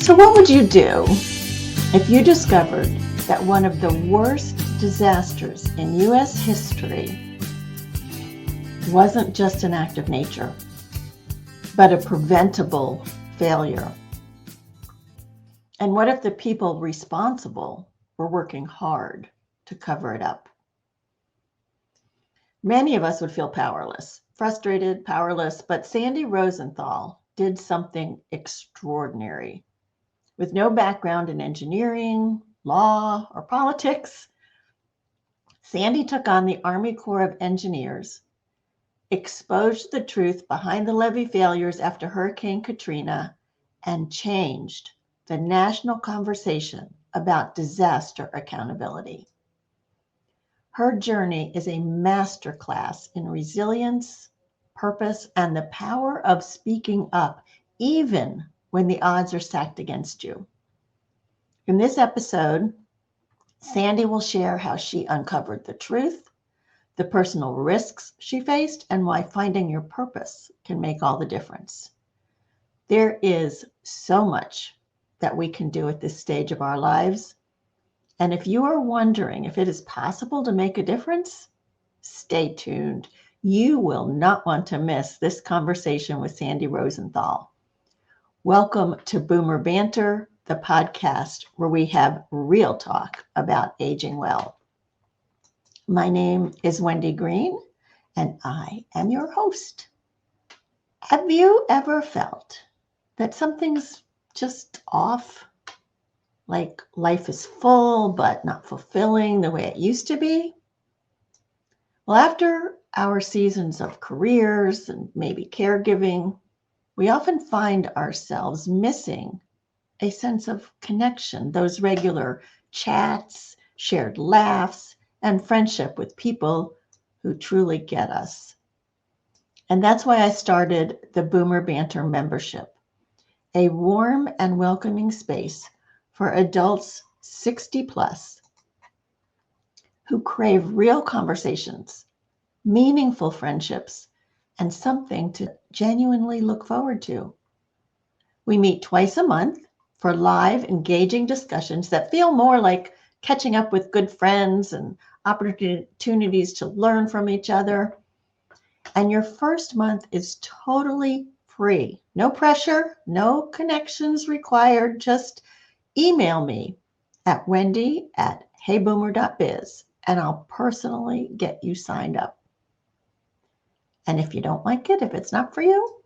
So what would you do if you discovered that one of the worst disasters in U.S. history wasn't just an act of nature, but a preventable failure? And what if the people responsible were working hard to cover it up? Many of us would feel powerless, frustrated, powerless, but Sandy Rosenthal did something extraordinary. With no background in engineering, law, or politics, Sandy took on the Army Corps of Engineers, exposed the truth behind the levee failures after Hurricane Katrina, and changed the national conversation about disaster accountability. Her journey is a masterclass in resilience, purpose, and the power of speaking up, even when the odds are stacked against you. In this episode, Sandy will share how she uncovered the truth, the personal risks she faced, and why finding your purpose can make all the difference. There is so much that we can do at this stage of our lives. And if you are wondering if it is possible to make a difference, stay tuned. You will not want to miss this conversation with Sandy Rosenthal. Welcome to Boomer Banter, the podcast where we have real talk about aging well. My name is Wendy Green, and I am your host. Have you ever felt that something's just off? Like life is full, but not fulfilling the way it used to be? Well, after our seasons of careers and maybe caregiving, we often find ourselves missing a sense of connection, those regular chats, shared laughs, and friendship with people who truly get us. And that's why I started the Boomer Banter membership, a warm and welcoming space for adults 60 plus who crave real conversations, meaningful friendships, and something to genuinely look forward to. We meet twice a month for live, engaging discussions that feel more like catching up with good friends and opportunities to learn from each other. And your first month is totally free. No pressure, no connections required. Just email me at wendy@heyboomer.biz and I'll personally get you signed up. And if you don't like it, if it's not for you,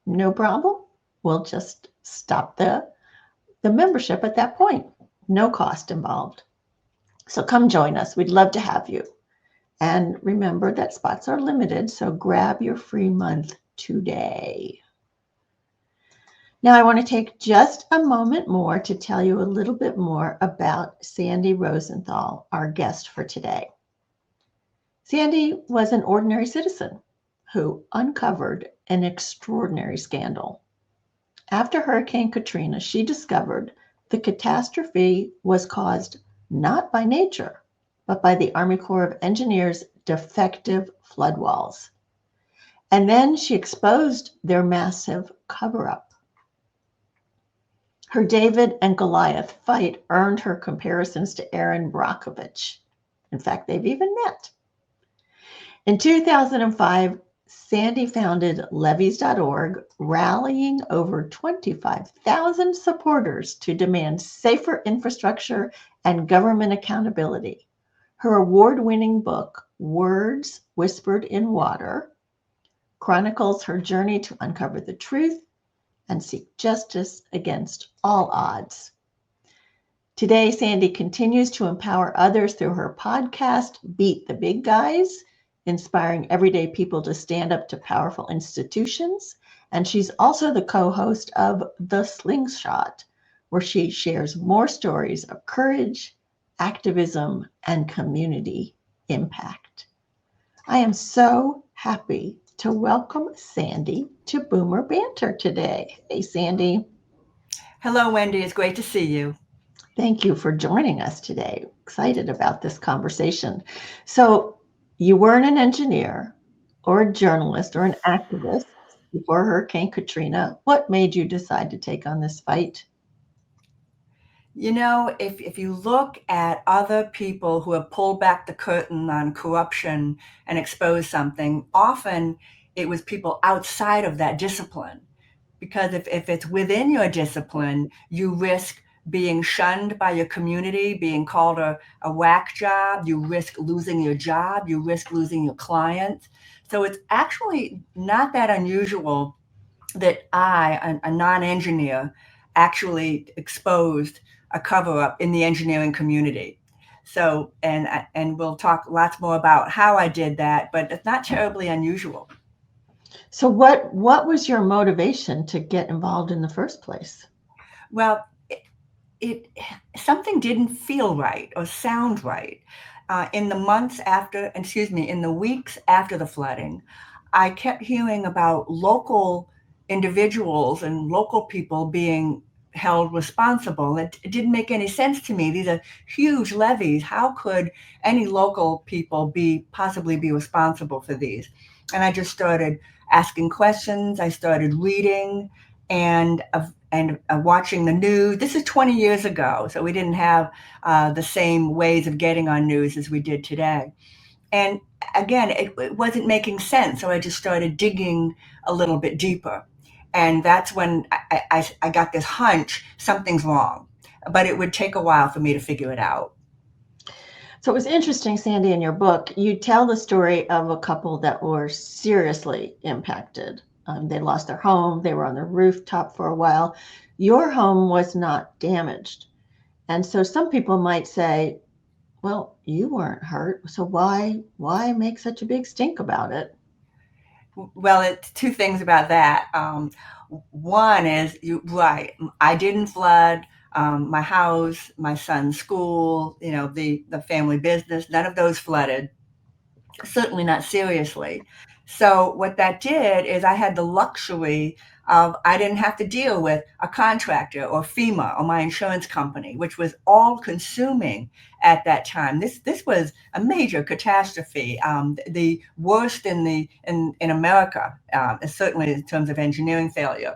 no problem. We'll just stop the membership at that point. No cost involved. So come join us. We'd love to have you. And remember that spots are limited, so grab your free month today. Now, I want to take just a moment more to tell you a little bit more about Sandy Rosenthal, our guest for today. Sandy was an ordinary citizen who uncovered an extraordinary scandal. After Hurricane Katrina, she discovered the catastrophe was caused not by nature, but by the Army Corps of Engineers' defective flood walls. And then she exposed their massive cover-up. Her David and Goliath fight earned her comparisons to Aaron Brockovich. In fact, they've even met. In 2005, Sandy founded levees.org, rallying over 25,000 supporters to demand safer infrastructure and government accountability. Her award-winning book, Words Whispered in Water, chronicles her journey to uncover the truth and seek justice against all odds. Today, Sandy continues to empower others through her podcast, Beat the Big Guys, inspiring everyday people to stand up to powerful institutions. And she's also the co-host of The Slingshot, where she shares more stories of courage, activism, and community impact. I am so happy to welcome Sandy to Boomer Banter today. Hey, Sandy. Hello, Wendy. It's great to see you. Thank you for joining us today. Excited about this conversation. So, you weren't an engineer or a journalist or an activist before Hurricane Katrina. What made you decide to take on this fight? If you look at other people who have pulled back the curtain on corruption and exposed something, often it was people outside of that discipline. Because if it's within your discipline, you risk being shunned by your community, being called a whack job, you risk losing your job, you risk losing your clients. So it's actually not that unusual that a non-engineer, actually exposed a cover-up in the engineering community. So, and we'll talk lots more about how I did that, but it's not terribly unusual. So what was your motivation to get involved in the first place? Well, it something didn't feel right or sound right. In the months after, excuse me, in the weeks after the flooding, I kept hearing about local individuals and local people being held responsible. It didn't make any sense to me. These are huge levees. How could any local people possibly be responsible for these? And I just started asking questions. I started reading and watching the news. This is 20 years ago, so we didn't have the same ways of getting on news as we did today. And again, it wasn't making sense, so I just started digging a little bit deeper. And that's when I got this hunch something's wrong, but it would take a while for me to figure it out. So it was interesting, Sandy, in your book, you tell the story of a couple that were seriously impacted. They lost their home, they were on the rooftop for a while. Your home was not damaged. And so some people might say, well, you weren't hurt, so why make such a big stink about it? Well, it's two things about that. One is you right. I didn't flood my house, my son's school, the family business. None of those flooded. Certainly not seriously. So what that did is I had the luxury of I didn't have to deal with a contractor or FEMA or my insurance company, which was all consuming at that time. This was a major catastrophe, the worst in America, certainly in terms of engineering failure.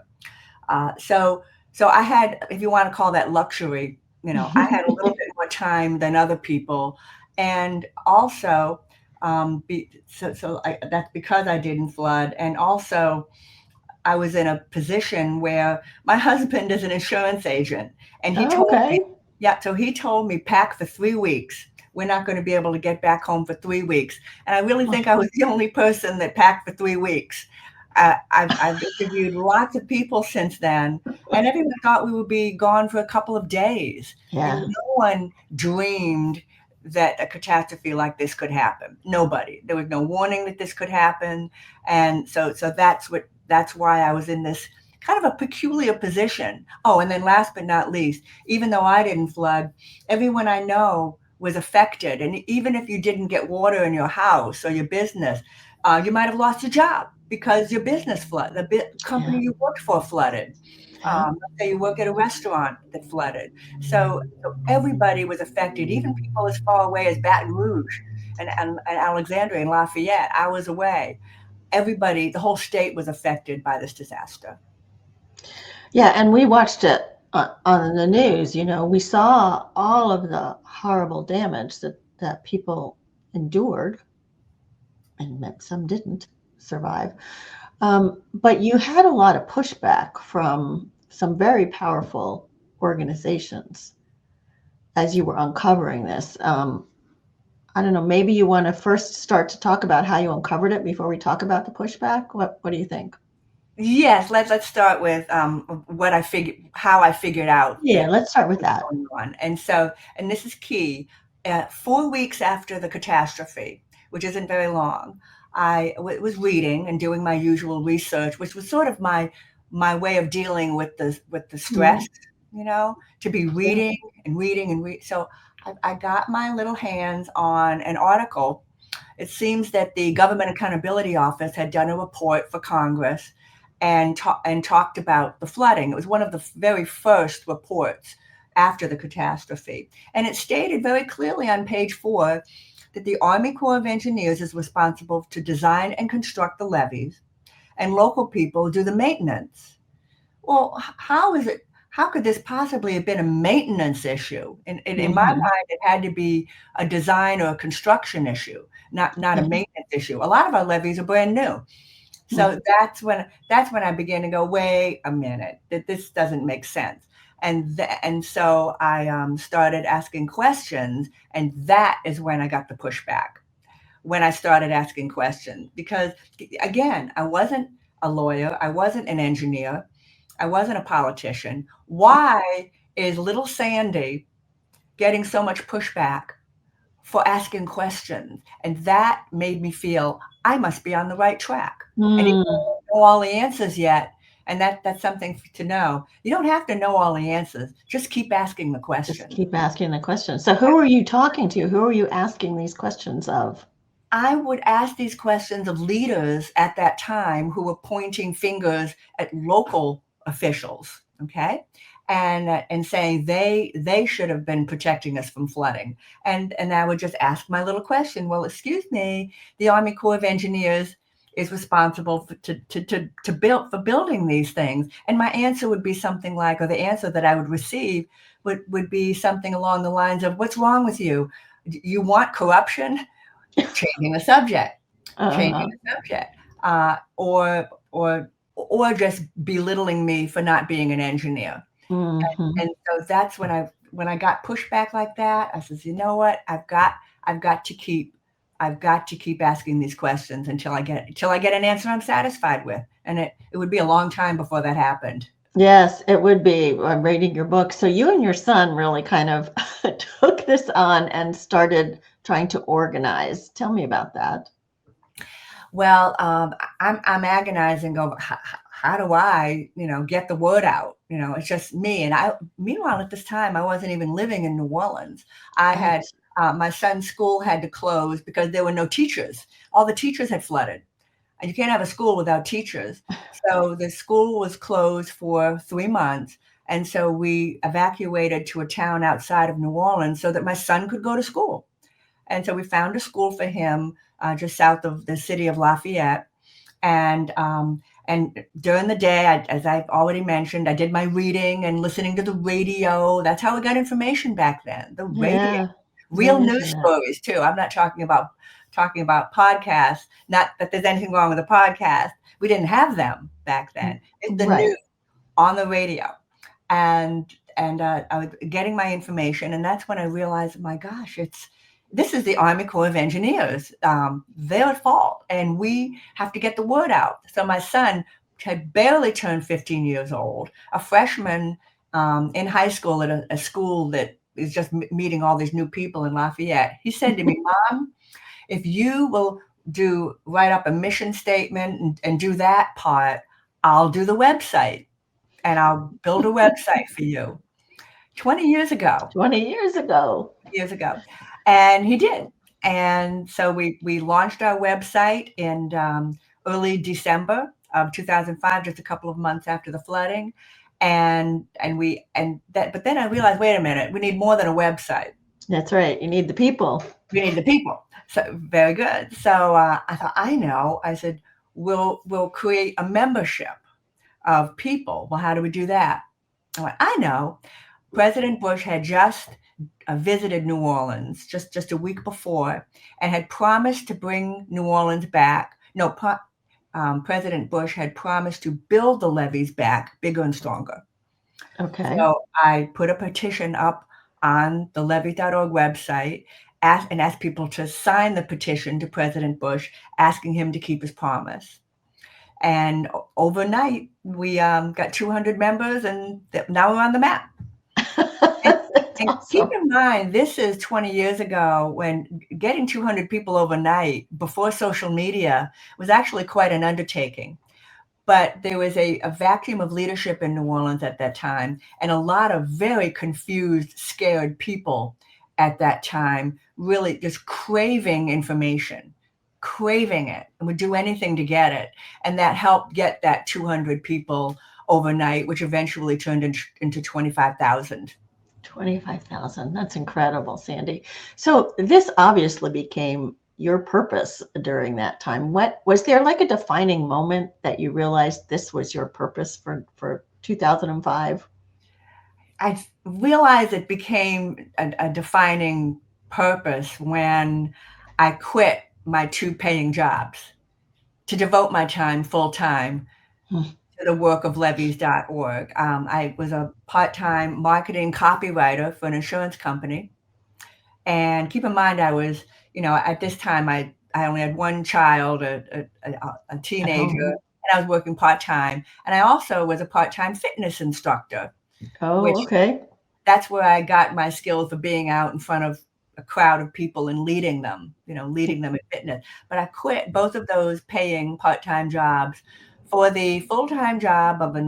So I had, if you want to call that luxury, I had a little bit more time than other people, and also that's because I didn't flood, and also I was in a position where my husband is an insurance agent, and he Oh, told me, okay. yeah, so he told me pack for 3 weeks. We're not going to be able to get back home for 3 weeks, and I really think I was the only person that packed for 3 weeks. I've interviewed lots of people since then, and everyone thought we would be gone for a couple of days. Yeah. No one dreamed that a catastrophe like this could happen. Nobody. There was no warning that this could happen, and so that's why I was in this kind of a peculiar position. Oh, and then last but not least, even though I didn't flood, everyone I know was affected, and even if you didn't get water in your house or your business, you might have lost your job because your business flooded, company Yeah. you worked for flooded. Yeah. Let's say you work at a restaurant that flooded. So everybody was affected, even people as far away as Baton Rouge and Alexandria and Lafayette, hours away. Everybody, the whole state was affected by this disaster. Yeah, and we watched it on the news. We saw all of the horrible damage that people endured, and some didn't survive. But you had a lot of pushback from some very powerful organizations as you were uncovering this. I don't know, maybe you want to first start to talk about how you uncovered it before we talk about the pushback. What do you think? Yes, let's start with how I figured out Yeah, that let's start with was that. going on. And this is key. 4 weeks after the catastrophe, which isn't very long, was reading and doing my usual research, which was sort of my way of dealing with the stress, Mm, to be yeah. reading and reading and read. So I got my little hands on an article. It seems that the Government Accountability Office had done a report for Congress and talked about the flooding. It was one of the very first reports after the catastrophe. And it stated very clearly on page 4 that the Army Corps of Engineers is responsible to design and construct the levees, and local people do the maintenance. Well, how is it? how could this possibly have been a maintenance issue? In my Hmm. mind, it had to be a design or a construction issue, not a maintenance issue. A lot of our levees are brand new. So that's when I began to go, wait a minute, that this doesn't make sense. And so I started asking questions, and that is when I got the pushback. When I started asking questions, because again, I wasn't a lawyer, I wasn't an engineer, I wasn't a politician. Why is little Sandy getting so much pushback for asking questions? And that made me feel I must be on the right track. And even though I Mm. don't know all the answers yet, and that's something to know. You don't have to know all the answers. Just keep asking the Just question. keep asking the questions. So who are you talking to? Who are you asking these questions of? I would ask these questions of leaders at that time who were pointing fingers at local officials, okay, and saying they should have been protecting us from flooding, and I would just ask my little question. Well, excuse me, the Army Corps of Engineers is responsible to build for building these things, and my answer would be something like, or the answer that I would receive would be something along the lines of, "What's wrong with you? You want corruption?" Changing the subject, changing Uh, the subject, or just belittling me for not being an engineer. mhm. And so that's when I got pushback like that. I says, you know what? I've got to keep asking these questions until I get an answer I'm satisfied with. And it would be a long time before that happened. Yes, it would be. I'm reading your book. So you and your son really kind of took this on and started trying to organize. Tell me about that. Well, I'm agonizing over how do I, get the word out? It's just me. And meanwhile, at this time, I wasn't even living in New Orleans. I had, Right. my son's school had to close because there were no teachers. All the teachers had flooded. And you can't have a school without teachers. So the school was closed for 3 months. And so we evacuated to a town outside of New Orleans so that my son could go to school. And so we found a school for him just south of the city of Lafayette. And during the day, as I've already mentioned, I did my reading and listening to the radio. That's how we got information back then. The radio, Yeah, real the news internet. stories too. I'm not talking about podcasts. Not that there's anything wrong with a podcast. We didn't have them back then. It's the Right. news on the radio, and I was getting my information, and that's when I realized, my gosh, this is the Army Corps of Engineers. They're at fault, and we have to get the word out. So my son had barely turned 15 years old, a freshman in high school at a school that is just meeting all these new people in Lafayette. He said to me, "Mom, if you will write up a mission statement and do that part, I'll do the website and I'll build a website for you." 20 years ago, 20 years ago. years ago. And he did. And so we launched our website in early December of 2005, just a couple of months after the flooding. But then I realized, wait a minute, we need more than a website. That's right. You need the people. We need the people. So very good. So I thought, I know. I said, we'll create a membership of people. Well, how do we do that? I went, I know. President Bush had just visited New Orleans just a week before and had promised to bring New Orleans back. No, President Bush had promised to build the levees back bigger and stronger. Okay. So I put a petition up on the levee.org website and asked people to sign the petition to President Bush, asking him to keep his promise. And overnight, we got 200 members, and now we're on the map. And, That's and keep awesome. in mind, this is 20 years ago, when getting 200 people overnight before social media was actually quite an undertaking. But there was a vacuum of leadership in New Orleans at that time, and a lot of very confused, scared people at that time, really just craving information, craving it, and would do anything to get it. And that helped get that 200 people overnight, which eventually turned into 25,000. 25,000. That's incredible, Sandy. So this obviously became your purpose during that time. What was there like a defining moment that you realized this was your purpose for 2005? I realized it became a defining purpose when I quit my two paying jobs to devote my time full time Hmm. to the work of levees.org. I was a part time marketing copywriter for an insurance company. And keep in mind, I was, at this time, I only had one child, a At teenager, home. and I was working part time. And I also was a part time fitness instructor, Oh, which okay. that's where I got my skills for being out in front of a crowd of people and leading them in fitness. But I quit both of those paying part-time jobs for the full-time job of a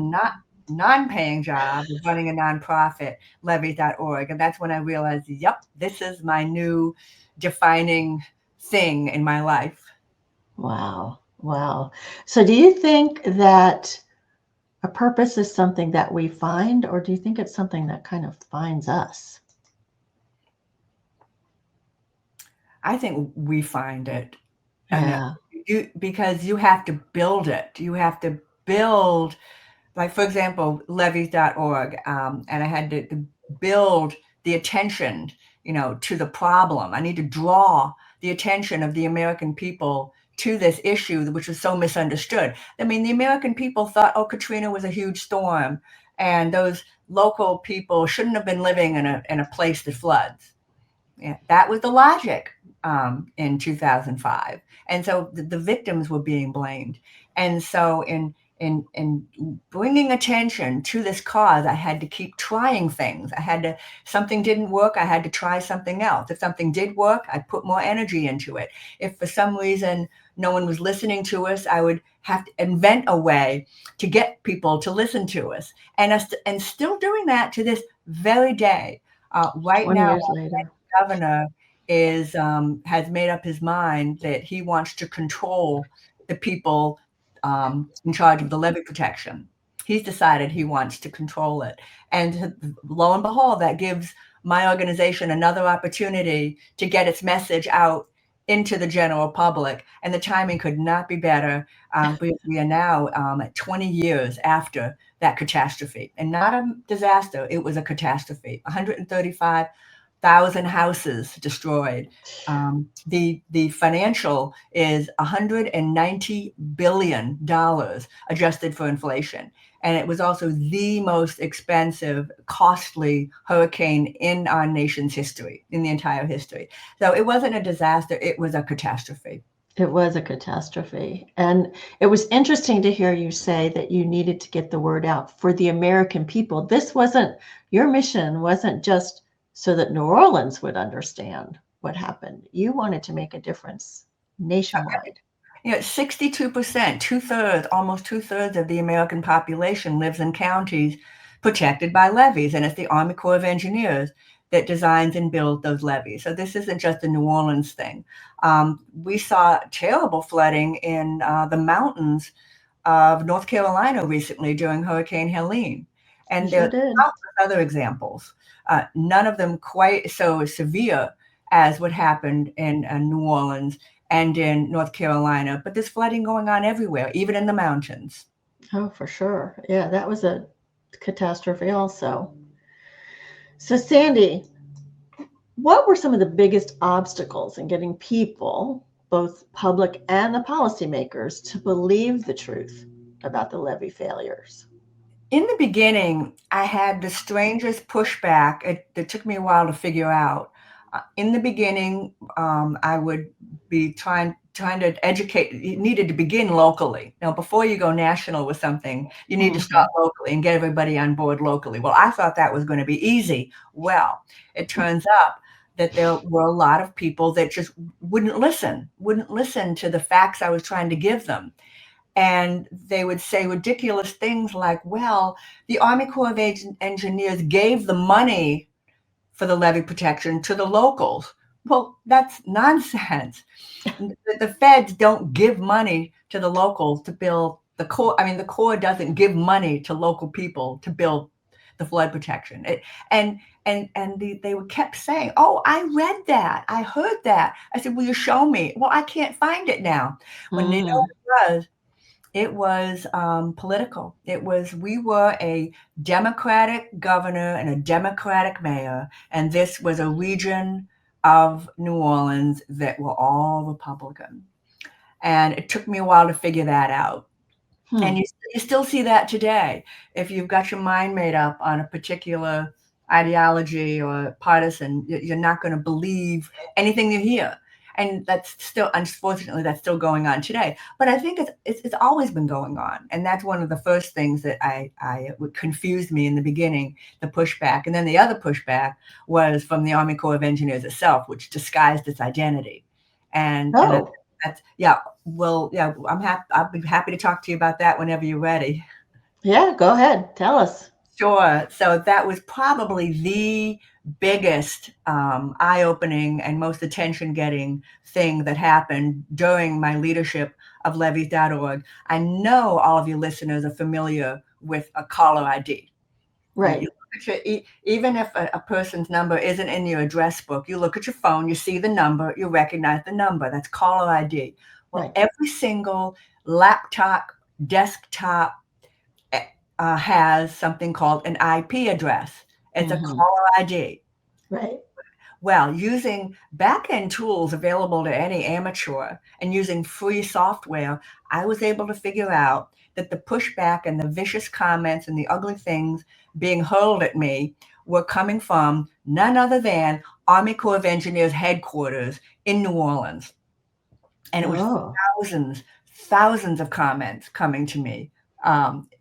non-paying job of running a nonprofit, levees.org. And that's when I realized, yep, this is my new defining thing in my life. Wow. Wow. So do you think that a purpose is something that we find, or do you think it's something that kind of finds us? I think we find it. And Yeah. because you have to build it. You have to build, like, for example, levees.org, and I had to build the attention, to the problem. I need to draw the attention of the American people to this issue, which was so misunderstood. I mean, the American people thought, oh, Katrina was a huge storm, and those local people shouldn't have been living in a place that floods. Yeah, that was the logic in 2005, and so the victims were being blamed. And so in bringing attention to this cause, I had to keep trying things. Something didn't work, I had to try something else. If something did work, I'd put more energy into it. If for some reason no one was listening to us, I would have to invent a way to get people to listen to us. And still doing that to this very day. Right 20 now, years later. governor has made up his mind that he wants to control the people in charge of the levee protection. He's decided he wants to control it. And lo and behold, that gives my organization another opportunity to get its message out into the general public. And the timing could not be better. We are now at 20 years after that catastrophe, and not a disaster. It was a catastrophe. 135,000 houses destroyed. The financial is $190 billion adjusted for inflation, and it was also the most expensive, costly hurricane in our nation's history, in the entire history. So it wasn't a disaster; it was a catastrophe. It was a catastrophe. And it was interesting to hear you say that you needed to get the word out for the American people. This wasn't, your mission wasn't just so that New Orleans would understand what happened. You wanted to make a difference nationwide. 62%, two-thirds, almost two-thirds of the American population lives in counties protected by levees, and it's the Army Corps of Engineers that designs and builds those levees. So this isn't just a New Orleans thing. We saw terrible flooding in the mountains of North Carolina recently during Hurricane Helene, You and there sure are did. countless other examples, none of them quite so severe as what happened in New Orleans and in North Carolina, but there's flooding going on everywhere, even in the mountains. Oh, for sure. Yeah, that was a catastrophe also. So, Sandy, what were some of the biggest obstacles in getting people, both public and the policymakers, to believe the truth about the levee failures? In the beginning, I had the strangest pushback. It took me a while to figure out. In the beginning, I would be trying to educate. You needed to begin locally. Now, before you go national with something, you need to Hmm. start locally and get everybody on board locally. Well, I thought that was going to be easy. Well, it turns out that there were a lot of people that just wouldn't listen to the facts I was trying to give them. And they would say ridiculous things like, well, the Army Corps of Engineers gave the money for the levee protection to the locals. Well, that's nonsense. The feds don't give money to the locals to build the Corps. I mean, the Corps doesn't give money to local people to build the flood protection. They were kept saying, "Oh, I read that. I heard that." I said, "Will you show me?" Well, I can't find it now. When they know Mm. what it was, It was political. We were a Democratic governor and a Democratic mayor, and this was a region of New Orleans that were all Republican. And it took me a while to figure that out. And Hmm. you still see that today. If you've got your mind made up on a particular ideology or partisan, you're not going to believe anything you hear. And that's still, unfortunately, that's still going on today. But I think it's always been going on, and that's one of the first things that I would confused me in the beginning, the pushback, and then the other pushback was from the Army Corps of Engineers itself, which disguised its identity, and Oh, that's yeah. Well, yeah, I'll be happy to talk to you about that whenever you're ready. yeah, go ahead. Tell us. Sure. So that was probably the biggest eye-opening and most attention-getting thing that happened during my leadership of levees.org. I know all of you listeners are familiar with a caller ID. You Right, look at even if a person's number isn't in your address book, you look at your phone, you see the number, you recognize the number. That's caller ID. Well, right. every single laptop, desktop has something called an IP address. It's a Hmm. caller ID. Right. Well, using back-end tools available to any amateur and using free software, I was able to figure out that the pushback and the vicious comments and the ugly things being hurled at me were coming from none other than Army Corps of Engineers headquarters in New Orleans. And it was Oh, thousands, thousands of comments coming to me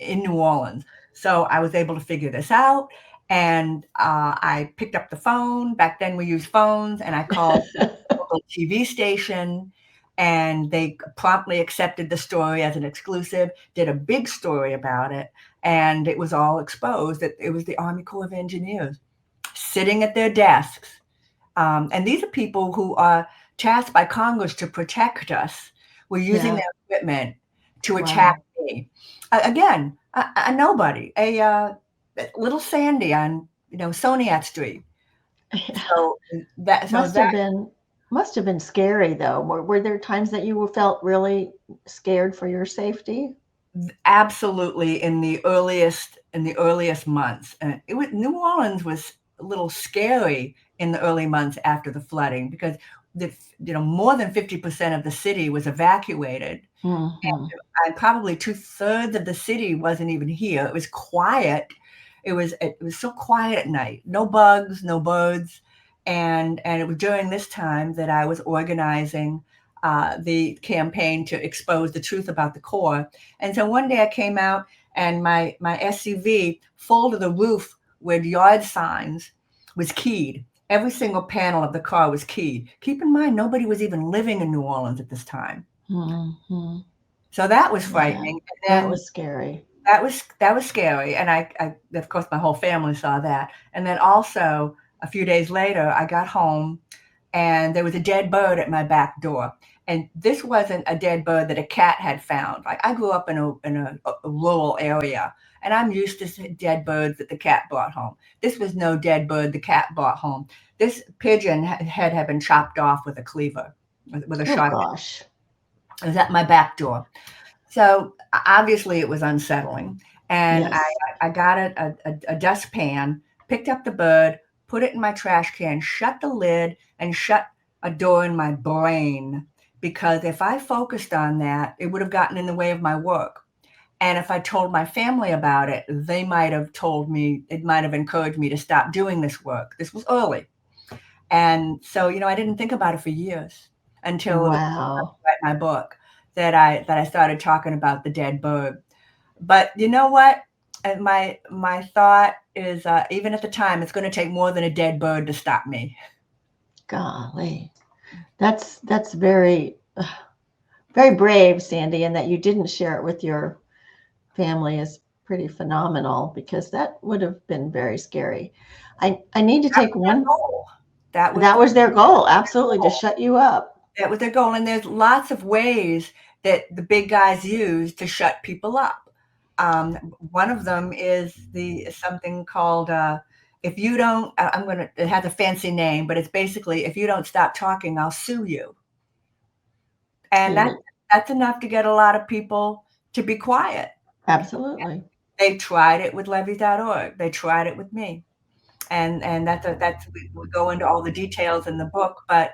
in New Orleans. So I was able to figure this out, and I picked up the phone. Back then, we used phones, and I called the local TV station, and they promptly accepted the story as an exclusive. Did a big story about it, and it was all exposed that it was the Army Corps of Engineers sitting at their desks, and these are people who are tasked by Congress to protect us. We're using yeah. their equipment to attack Wow. me. Again, a nobody, little Sandy on Soniat Street. So so Must that have been must have been scary though. Were there times that you felt really scared for your safety? absolutely in the earliest months, and it was New Orleans was a little scary in the early months after the flooding because more than 50% of the city was evacuated. Hmm. And probably two-thirds of the city wasn't even here. It was quiet. It was so quiet at night. No bugs, no birds. And it was during this time that I was organizing the campaign to expose the truth about the Corps. And so one day I came out and my SUV full to the roof with yard signs was keyed. Every single panel of the car was keyed. Keep in mind, nobody was even living in New Orleans at this time. Hmm. So that was Yeah, frightening, and that then was scary. that was scary, and I of course, my whole family saw that, and then also, a few days later, I got home, and there was a dead bird at my back door, and this wasn't a dead bird that a cat had found. Like, I grew up in a rural area, and I'm used to dead birds that the cat brought home. This was no dead bird the cat brought home. This pigeon head had been chopped off with a cleaver, with a Oh sharp. gosh. It was at my back door. So obviously it was unsettling. And Yes. I got a dustpan, picked up the bird, put it in my trash can, shut the lid, and shut a door in my brain. Because if I focused on that, it would have gotten in the way of my work. And if I told my family about it, they might have told me, it might have encouraged me to stop doing this work. This was early. And so, I didn't think about it for years until it was Wow. write my book that I started talking about the dead bird. But you know what? My thought is, even at the time, it's going to take more than a dead bird to stop me. Golly. That's very very brave, Sandy, and that you didn't share it with your family is pretty phenomenal because that would have been very scary. I need to That take was their one. goal. That was That the was their goal, absolutely, to goal. shut you up. That was their goal. And there's lots of ways that the big guys use to shut people up. One of them is the something called if you don't. It has a fancy name, but it's basically if you don't stop talking, I'll sue you. And Ooh. that's enough to get a lot of people to be quiet. Absolutely. They tried it with levee.org. They tried it with me. And that's we go into all the details in the book, but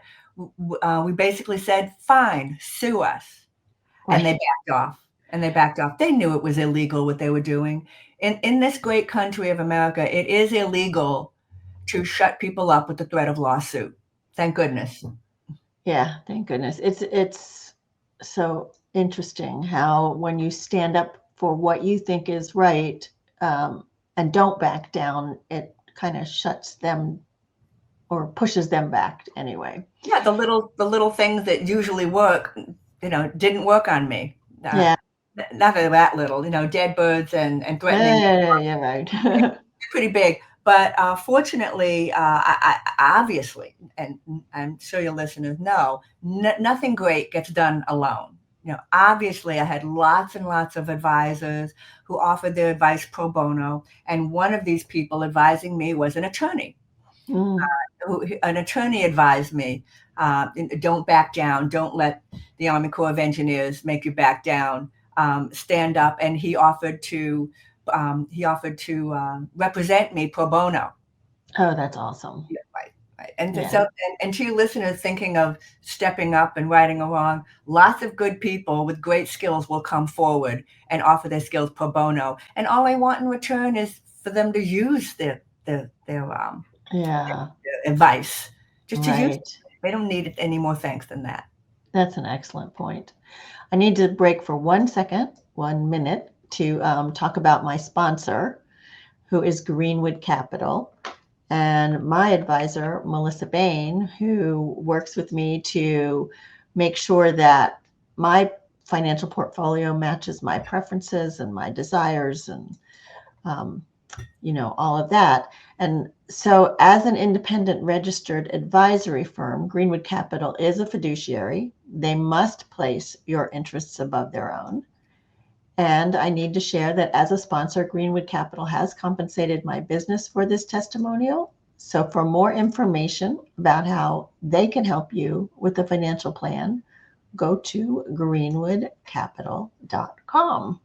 we basically said, fine, sue us. And they Right. backed off. And they backed off. They knew it was illegal what they were doing. In this great country of America, it is illegal to shut people up with the threat of lawsuit. Thank goodness. Yeah, thank goodness. It's so interesting how when you stand up for what you think is right, and don't back down, it kind of shuts them or pushes them back anyway. Yeah, the little things that usually work, didn't work on me. Yeah. Not that little, dead birds and threatening. Yeah, right. Pretty big. But fortunately, obviously, and I'm sure your listeners know, nothing great gets done alone. Obviously, I had lots and lots of advisors who offered their advice pro bono, and one of these people advising me was an attorney. Mm. An attorney advised me, don't back down, don't let the Army Corps of Engineers make you back down, stand up. And he offered to represent me pro bono. Oh, that's awesome. Yeah, right, right. And Yeah. so, and to your listeners thinking of stepping up and righting a wrong, lots of good people with great skills will come forward and offer their skills pro bono. And all I want in return is for them to use their Yeah. advice, just to use it. Right. They don't need it any more thanks than that. That's an excellent point. I need to break for 1 second, 1 minute, to talk about my sponsor, who is Greenwood Capital, and my advisor, Melissa Bain, who works with me to make sure that my financial portfolio matches my preferences and my desires and um, all of that. And so, as an independent registered advisory firm, Greenwood Capital is a fiduciary. They must place your interests above their own. And I need to share that as a sponsor, Greenwood Capital has compensated my business for this testimonial. So, for more information about how they can help you with a financial plan, go to greenwoodcapital.com.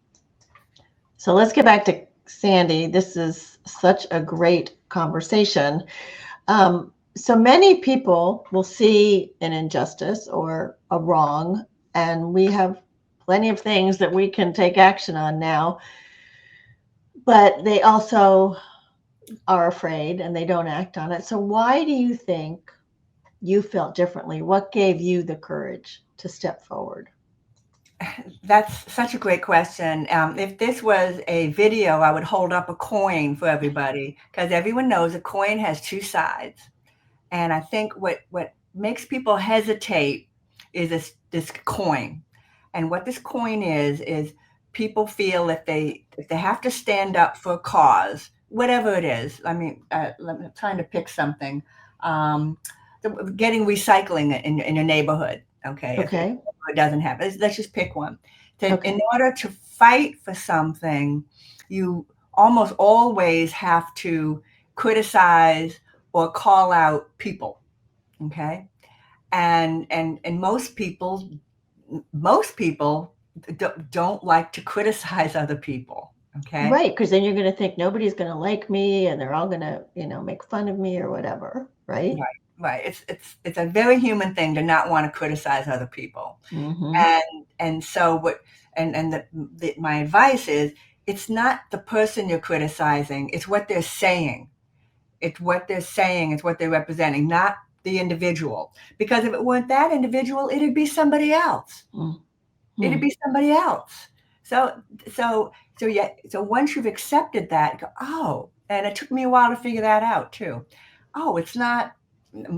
So, let's get back to Sandy. This is such a great conversation. So many people will see an injustice or a wrong, and we have plenty of things that we can take action on now, but they also are afraid and they don't act on it. So, why do you think you felt differently? What gave you the courage to step forward? That's such a great question. If this was a video, I would hold up a coin for everybody, because everyone knows a coin has two sides. And I think what makes people hesitate is this coin. And what this coin is people feel if they have to stand up for a cause, whatever it is. I mean, I'm trying to pick something. Um, Getting recycling in your neighborhood. Okay, if Okay. it doesn't happen, let's just pick one. Okay. In order to fight for something, you almost always have to criticize or call out people. Okay, and most people don't like to criticize other people. Okay, Right. Because then you're going to think nobody's going to like me and they're all going to, make fun of me or whatever. Right. right, right. It's a very human thing to not want to criticize other people. Mm-hmm. And so what and my advice is, it's not the person you're criticizing, it's what they're saying. It's what they're saying, it's what they're representing, not the individual. Because if it weren't that individual, it'd be somebody else. Mm-hmm. It'd be somebody else. So so once you've accepted that, you go, oh, and it took me a while to figure that out too. Oh, it's not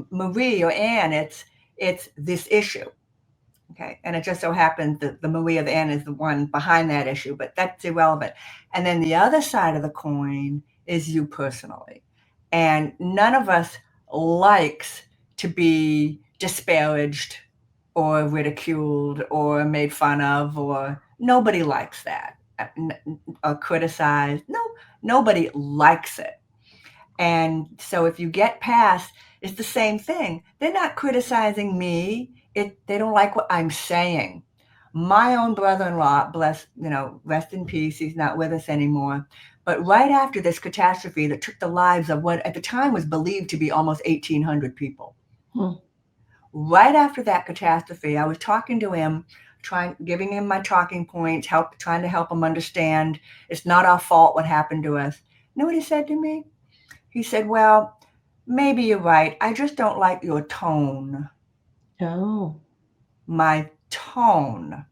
Marie or Anne, it's this issue. Okay, and it just so happens that the Marie of Anne is the one behind that issue, but that's irrelevant. And then the other side of the coin is you personally. And none of us likes to be disparaged or ridiculed or made fun of, or nobody likes that, or criticized. No, nobody likes it. And so if you get past, it's the same thing. They're not criticizing me. They don't like what I'm saying. My own brother-in-law, bless, rest in peace, he's not with us anymore. But right after this catastrophe that took the lives of what at the time was believed to be almost 1,800 people, Hmm. right after that catastrophe, I was talking to him, giving him my talking points, trying to help him understand it's not our fault what happened to us. You know what he said to me? He said, "Well, maybe you're right. I just don't like your tone." Oh, My tone,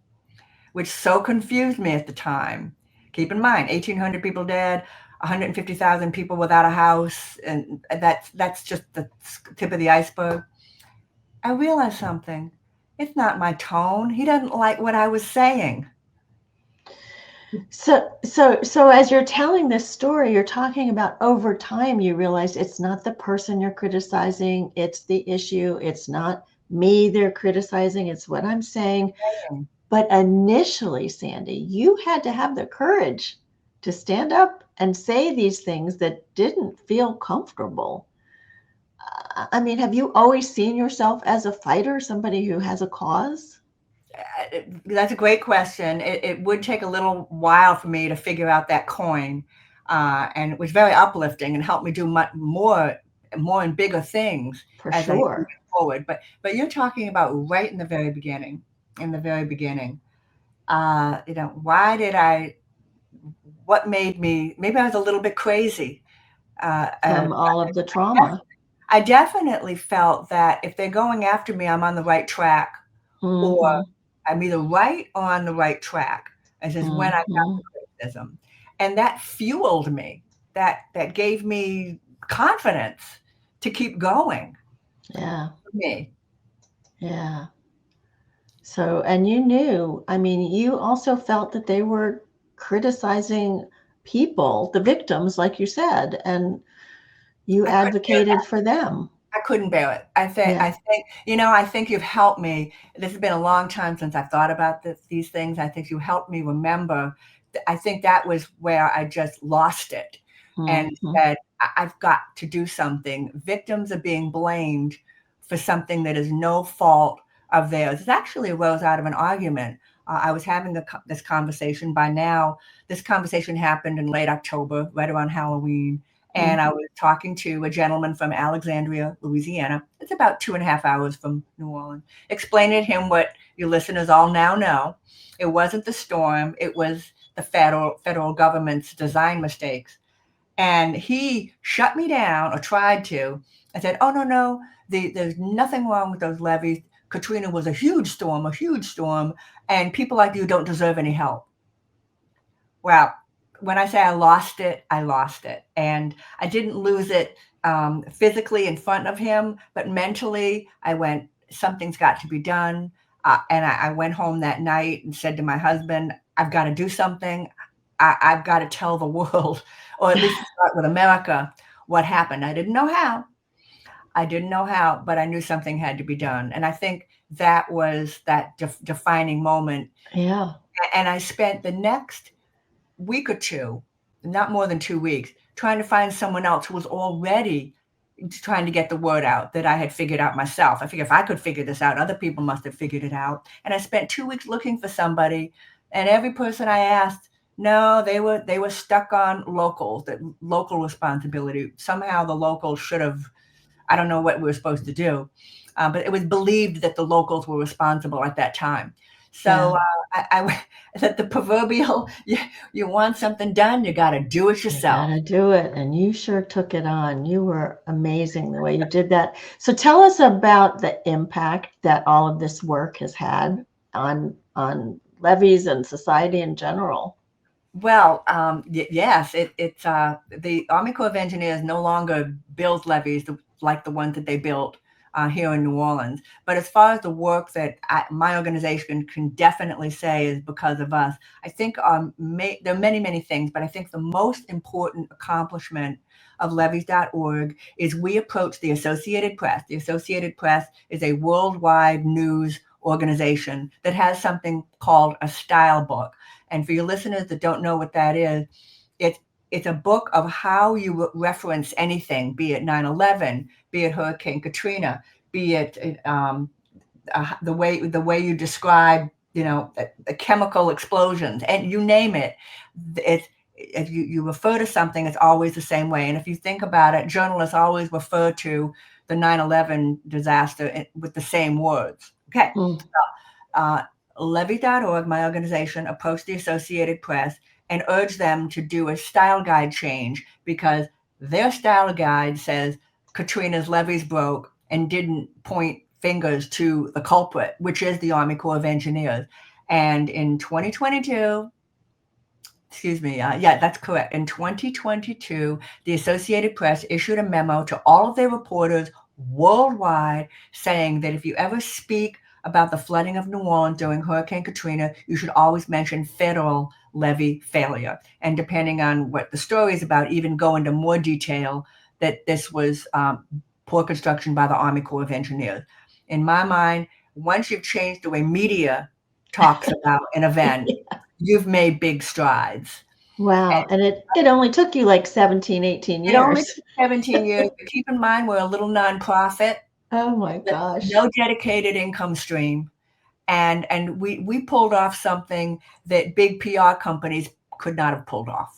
which so confused me at the time. Keep in mind, 1,800 people dead, 150,000 people without a house, and that's just the tip of the iceberg. I realized something. It's not my tone. He doesn't like what I was saying. so as you're telling this story, you're talking about over time, you realize it's not the person you're criticizing, it's the issue. It's not me they're criticizing, it's what I'm saying. But initially, Sandy, you had to have the courage to stand up and say these things that didn't feel comfortable. I mean, have you always seen yourself as a fighter, somebody who has a cause? That's a great question. It would take a little while for me to figure out that coin, and it was very uplifting and helped me do much more and bigger things For as I moved sure. forward. But you're talking about right in the very beginning. In the very beginning, why did I? What made me? Maybe I was a little bit crazy. Uh, uh, From all of the trauma. I definitely felt that if they're going after me, I'm on the right track, or Mm-hmm. I'm either right or on the right track. This is when I got Mm-hmm. the criticism. And that fueled me. That gave me confidence to keep going Yeah. for me. Yeah. So, and you knew, I mean, you also felt that they were criticizing people, the victims, like you said, and you I couldn't bear advocated for them. I couldn't bear it. Yeah. I think you've helped me. This has been a long time since I've thought about these things. I think you helped me remember. I think that was where I just lost it and Mm-hmm. said, I've got to do something. Victims are being blamed for something that is no fault of theirs. It actually arose out of an argument. I was having this conversation by now. This conversation happened in late October, right around Halloween. And I was talking to a gentleman from Alexandria, Louisiana. It's about 2.5 hours from New Orleans, explaining to him what your listeners all now know. It wasn't the storm, it was the federal government's design mistakes. And he shut me down, or tried to. I said, "Oh, no, no, there's nothing wrong with those levees. Katrina was a huge storm, and people like you don't deserve any help." Well, when I say I lost it, I lost it. And I didn't lose it physically in front of him, but mentally, I went, something's got to be done. And I went home that night and said to my husband, I've got to do something. I've got to tell the world, or at least start with America, what happened. I didn't know how. I didn't know how, but I knew something had to be done. And I think that was that defining moment. Yeah. And I spent the next week or two, not more than 2 weeks, trying to find someone else who was already trying to get the word out that I had figured out myself. I figured if I could figure this out, other people must have figured it out. And I spent 2 weeks looking for somebody, and every person I asked, no, they were stuck on locals, that local responsibility. Somehow the locals should have, I don't know what we were supposed to do, but it was believed that the locals were responsible at that time. So Yeah. that the proverbial, you want something done, you got to do it You yourself. gotta do it. And you sure took it on. You were amazing the way you did that. So tell us about the impact that all of this work has had on levees and society in general. Well, yes, it's the Army Corps of Engineers no longer builds levees like the ones that they built here in New Orleans. But as far as the work that my organization can definitely say is because of us, I think there are many, many things, but I think the most important accomplishment of levees.org is we approach the Associated Press. The Associated Press is a worldwide news organization that has something called a style book. And for your listeners that don't know what that is, it's it's a book of how you reference anything, be it 9/11, be it Hurricane Katrina, be it the way you describe the chemical explosions, and you name it. It's if you refer to something, it's always the same way. And if you think about it, journalists always refer to the 9/11 disaster with the same words. Okay. Mm. Uh, Levee.org, my organization, approached the Associated Press and urged them to do a style guide change because their style guide says Katrina's levees broke and didn't point fingers to the culprit, which is the Army Corps of Engineers. And in 2022, excuse me, yeah, that's correct. In 2022, the Associated Press issued a memo to all of their reporters worldwide saying that if you ever speak about the flooding of New Orleans during Hurricane Katrina, you should always mention federal levee failure. And depending on what the story is about, even go into more detail that this was poor construction by the Army Corps of Engineers. In my mind, once you've changed the way media talks about an event, you've made big strides. Wow. And it only took you like 17, 18 It only years. took 17 years, but keep in mind, we're a little nonprofit Oh my with gosh. no dedicated income stream. And we pulled off something that big PR companies could not have pulled off.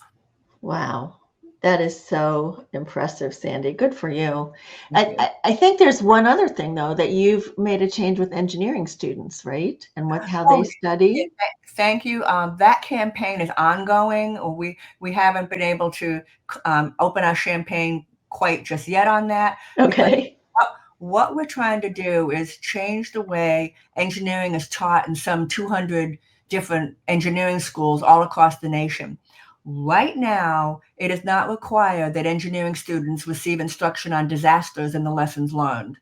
Wow. That is so impressive, Sandy. Good for you. Thank you. I think there's one other thing though, that you've made a change with engineering students, right? And how they Oh, yeah, study. thank you. That campaign is ongoing. We haven't been able to open our champagne quite just yet on that because Okay. what we're trying to do is change the way engineering is taught in some 200 different engineering schools all across the nation. Right now, it is not required that engineering students receive instruction on disasters and the lessons learned.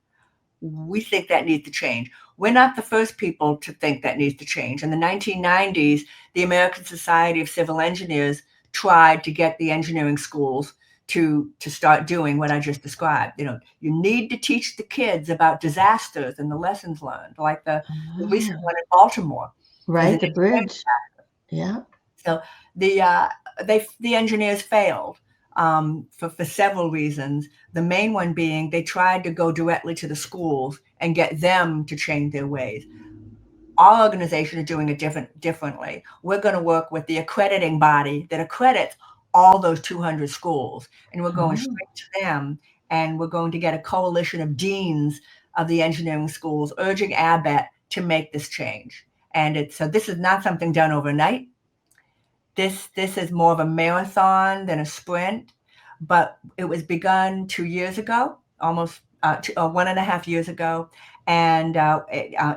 We think that needs to change. We're not the first people to think that needs to change. In the 1990s, the American Society of Civil Engineers tried to get the engineering schools to start doing what I just described. You need to teach the kids about disasters and the lessons learned, like the recent one in Baltimore. Right, the bridge. Yeah. So the engineers failed for several reasons. The main one being they tried to go directly to the schools and get them to change their ways. Our organization is doing it differently. We're going to work with the accrediting body that accredits all those 200 schools, and we're going straight to them, and we're going to get a coalition of deans of the engineering schools urging ABET to make this change. And so this is not something done overnight. This is more of a marathon than a sprint, but it was begun 2 years ago, almost 1.5 years ago. And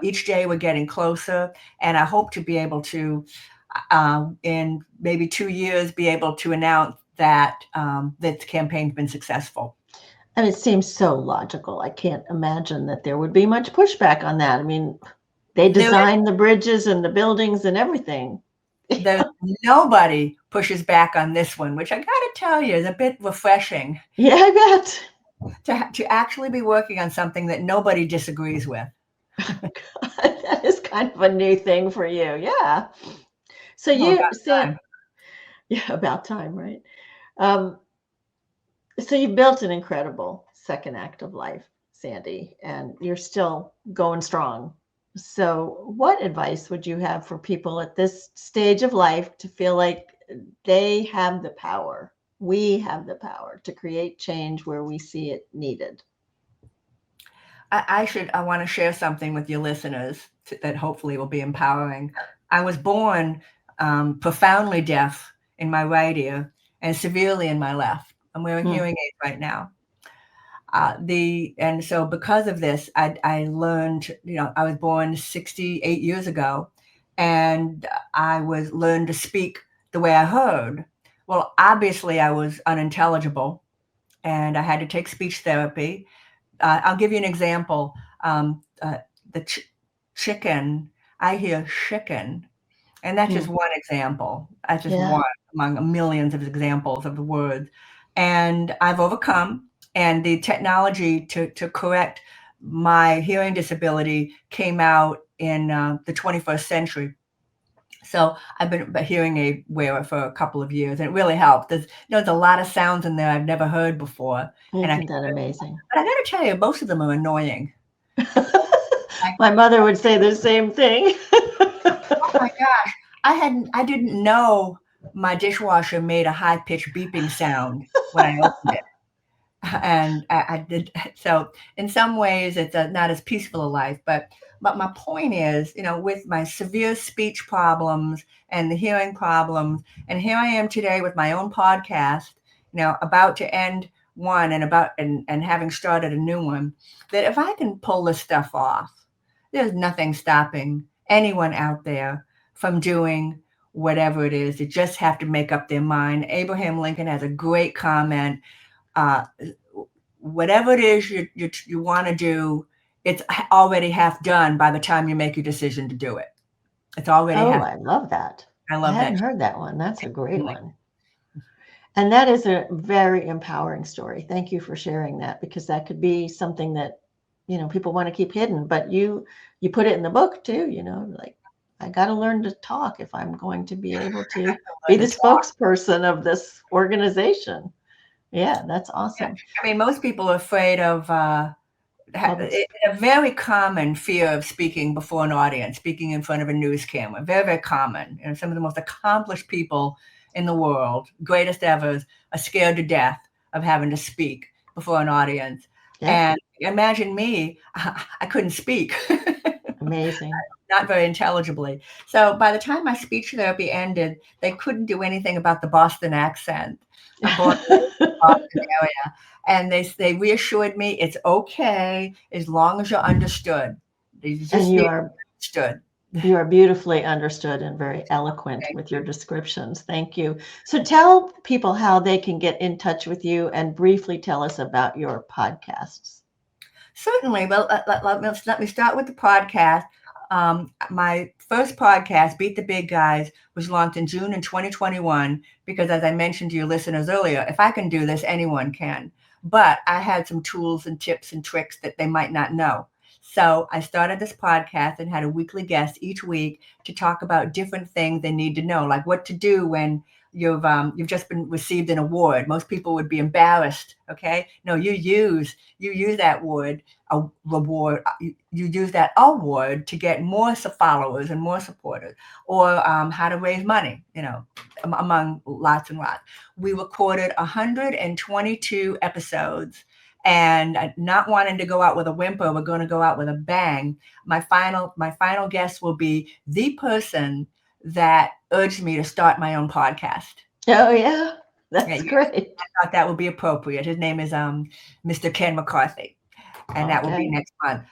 each day we're getting closer. And I hope to be able to, in maybe 2 years, be able to announce that this campaign's been successful. And it seems so logical. I can't imagine that there would be much pushback on that. I mean, they designed the bridges and the buildings and everything. There's nobody pushes back on this one, which I got to tell you is a bit refreshing. Yeah, I bet. To actually be working on something that nobody disagrees with. God, that is kind of a new thing for you. Yeah. So you said, yeah, about time, right? So you built an incredible second act of life, Sandy, and you're still going strong. So what advice would you have for people at this stage of life to feel like they have the power? We have the power to create change where we see it needed. I want to share something with your listeners that hopefully will be empowering. I was born profoundly deaf in my right ear and severely in my left. I'm wearing hearing aids right now. And so because of this, I learned, I was born 68 years ago, and I learned to speak the way I heard. Well, obviously I was unintelligible, and I had to take speech therapy. I'll give you an example. The chicken, I hear chicken, and that's just one example. That's just one among millions of examples of the words. And I've overcome, and the technology to correct my hearing disability came out in the 21st century. So I've been a hearing aid wearer for a couple of years, and it really helped. There's a lot of sounds in there I've never heard before. Isn't that amazing? But I got to tell you, most of them are annoying. My mother would say the same thing. Oh my gosh. I didn't know my dishwasher made a high-pitched beeping sound when I opened it. And I did so in some ways it's not as peaceful a life, but my point is, with my severe speech problems and the hearing problems, and here I am today with my own podcast, about to end one and having started a new one, that if I can pull this stuff off, there's nothing stopping anyone out there from doing whatever it is. They just have to make up their mind. Abraham Lincoln has a great comment. uh, Whatever it is you want to do, it's already half done by the time you make your decision to do it. It's already Oh, half. I love that. I I love that. hadn't heard that one. That's a great one. And that is a very empowering story. Thank you for sharing that, because that could be something that, people want to keep hidden, but you put it in the book too, like, I got to learn to talk if I'm going to be able to be Learn the to talk. spokesperson of this organization. Yeah, that's Yeah. awesome. I mean, most people are afraid of Public. it's a very common fear of speaking before an audience, speaking in front of a news camera. Very, very common. And some of the most accomplished people in the world, greatest ever, are scared to death of having to speak before an audience. Yep. And imagine me, I couldn't speak. Amazing. Not very intelligibly. So by the time my speech therapy ended, they couldn't do anything about the Boston accent. Boston area, and they reassured me it's okay as long as you're understood. You just And need to be understood. you are beautifully understood and very eloquent Thank with your you. descriptions. Thank you. So tell people how they can get in touch with you, and briefly tell us about your podcasts. Certainly. Well, let me start with the podcast. My first podcast, Beat the Big Guys, was launched in June in 2021 because, as I mentioned to your listeners earlier, if I can do this, anyone can. But I had some tools and tips and tricks that they might not know. So I started this podcast and had a weekly guest each week to talk about different things they need to know, like what to do when you've just been received an award. Most people would be embarrassed. Okay, no, you use that word a reward. You use that award to get more followers and more supporters, or how to raise money. Among lots and lots. We recorded 122 episodes, and not wanting to go out with a whimper, we're going to go out with a bang. My final guest will be the person that urged me to start my own podcast. Oh, yeah, Yeah, that's great. I thought that would be appropriate. His name is Mr. Ken McCarthy, and that will be Okay. next month.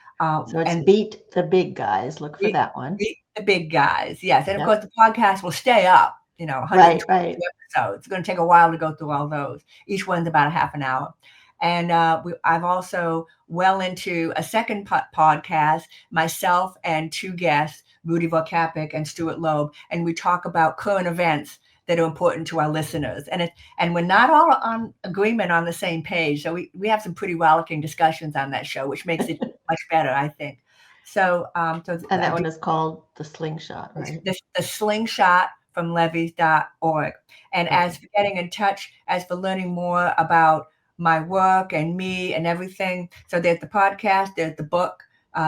So it's And Beat the Big Guys. Look for beat, that one. beat the big guys, yes. And of Yep. course, the podcast will stay up. Right, 122 right. episodes. It's going to take a while to go through all those. Each one's about a half an hour. And I've also well into a second podcast, myself and two guests, Rudy Vorkapik and Stuart Loeb, and we talk about current events that are important to our listeners. And we're not all on agreement on the same page, so we have some pretty rollicking discussions on that show, which makes it much better, I think. So, And that one is called The Slingshot, right? the slingshot from levees.org. And Okay. as for getting in touch, as for learning more about my work and me and everything, so there's the podcast, there's the book,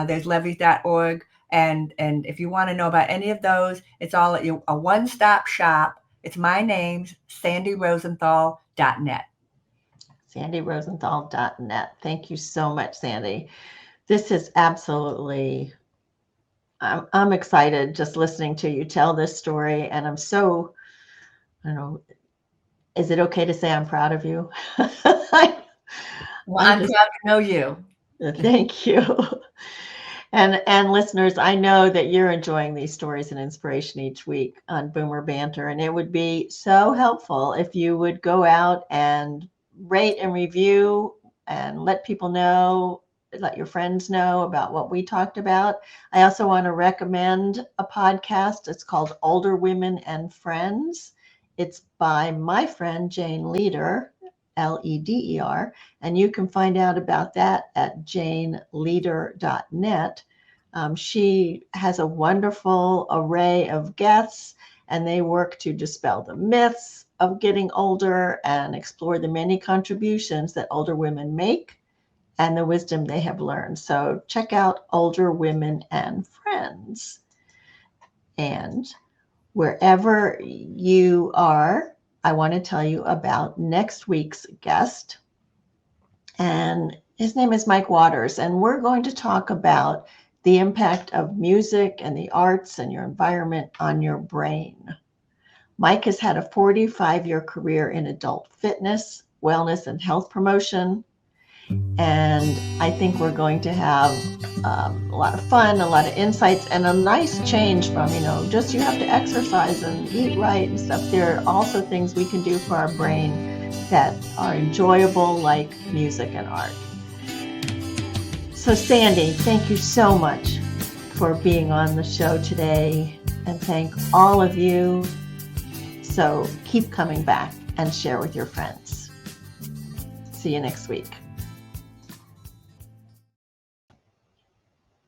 there's levees.org. And if you want to know about any of those, it's all at a one-stop shop. It's my name's sandyrosenthal.net. sandyrosenthal.net. Thank you so much, Sandy. This is absolutely, I'm excited just listening to you tell this story. And I'm so, I don't know, is it okay to say I'm proud of you? Well, I'm I'm just, proud to know you. thank you. And listeners, I know that you're enjoying these stories and inspiration each week on Boomer Banter, and it would be so helpful if you would go out and rate and review and let people know, let your friends know about what we talked about. I also want to recommend a podcast. It's called Older Women and Friends. It's by my friend Jane Leader, Leder, and you can find out about that at janeleader.net. She has a wonderful array of guests, and they work to dispel the myths of getting older and explore the many contributions that older women make and the wisdom they have learned. So check out Older Women and Friends. And wherever you are, I want to tell you about next week's guest. And his name is Mike Waters. And we're going to talk about the impact of music and the arts and your environment on your brain. Mike has had a 45-year career in adult fitness, wellness, and health promotion. And I think we're going to have a lot of fun, a lot of insights, and a nice change from, just you have to exercise and eat right and stuff. There are also things we can do for our brain that are enjoyable, like music and art. So Sandy, thank you so much for being on the show today, and thank all of you. So keep coming back and share with your friends. See you next week.